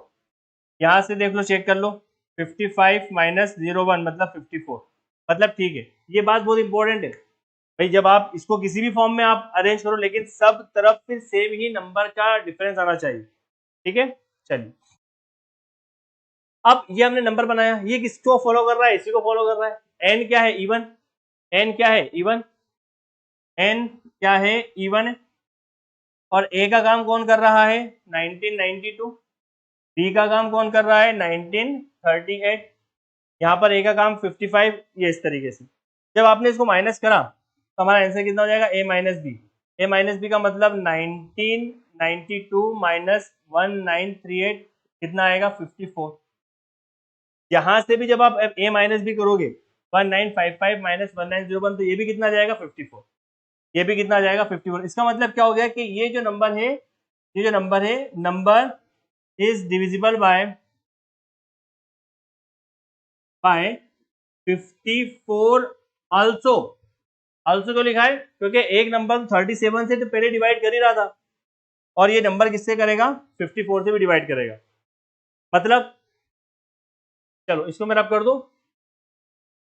यहाँ से देख लो, चेक कर लो, 55 माइनस 01 मतलब 54, मतलब ठीक है, ये बात बहुत इंपॉर्टेंट है भाई, जब आप इसको किसी भी फॉर्म में आप अरेंज करो लेकिन सब तरफ फिर सेम ही नंबर का डिफरेंस आना चाहिए, ठीक है। चलिए अब ये हमने नंबर बनाया, ये किसको फॉलो कर रहा है, इसी को फॉलो कर रहा है। एन क्या है, इवन, एन क्या है, इवन, एन क्या है, इवन है। और ए का काम कौन कर रहा है, 1992। बी का काम कौन कर रहा है, 1938। यहाँ पर ए का काम 55। ये इस तरीके से जब आपने इसको माइनस करा तो हमारा आंसर कितना हो जाएगा, ए माइनस बी। ए माइनस बी का मतलब 1992 माइनस 1938 कितना आएगा, 54। यहाँ से भी जब आप ए माइनस बी करोगे 1955 माइनस 1901 तो ये भी कितना जाएगा, 54। ये भी कितना जाएगा, 54। इसका मतलब क्या हो गया कि ये जो नंबर है, ये जो नंबर है, number is divisible bye 54 also. Also क्यों लिखा है, क्योंकि एक नंबर 37 से तो पहले डिवाइड कर ही रहा था और ये नंबर किससे करेगा, 54 से भी डिवाइड करेगा। मतलब चलो इसको मैं रब कर दो।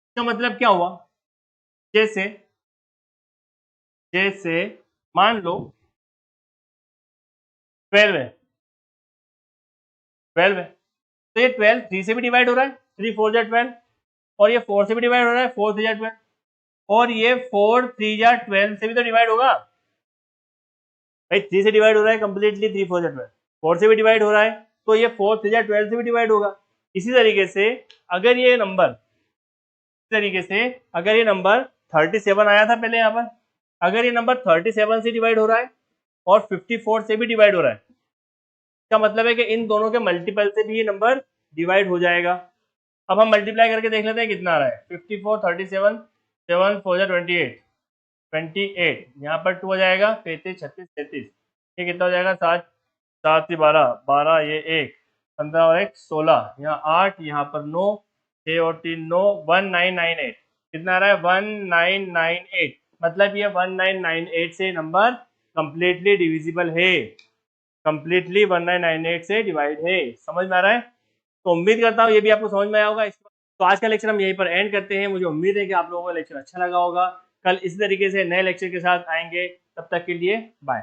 इसका मतलब क्या हुआ, जैसे जैसे मान लो 12 है, 12 है तो ये 12 3 से भी डिवाइड हो रहा है, 3 4 जा 12, और ये 4 से भी डिवाइड हो रहा है, 4 3 जा 12, और ये 4 3 जा 12 से भी तो डिवाइड होगा भाई। 3 से डिवाइड हो रहा है कंप्लीटली, 3 4 जा 12, 4 से भी डिवाइड हो रहा है तो ये 4 3 जा 12 से भी डिवाइड होगा। इसी तरीके से अगर ये नंबर, इस तरीके से अगर ये नंबर 37 आया था पहले, यहाँ पर अगर ये नंबर 37 से डिवाइड हो रहा है और 54 से भी डिवाइड हो रहा है, इसका मतलब है कि इन दोनों के मल्टीपल से भी ये नंबर डिवाइड हो जाएगा। अब हम मल्टीप्लाई करके देख लेते हैं कितना आ रहा है, 54 37 7 4 28 28, यहाँ पर 2 हो जाएगा, 35 36 33, ये कितना हो जाएगा, 7 7 से 12 12, ये 1 15 और 1 16, यहाँ 8, यहाँ पर 9, 6 और 3 9, 1998 कितना आ रहा है, 1998। मतलब ये 1998 से नंबर कंप्लीटली डिविजिबल है, कंप्लीटली 1998 से डिवाइड है। समझ में आ रहा है, तो उम्मीद करता हूँ ये भी आपको समझ में आया होगा। तो आज का लेक्चर हम यहीं पर एंड करते हैं। मुझे उम्मीद है कि आप लोगों को लेक्चर अच्छा लगा होगा। कल इसी तरीके से नए लेक्चर के साथ आएंगे, तब तक के लिए बाय।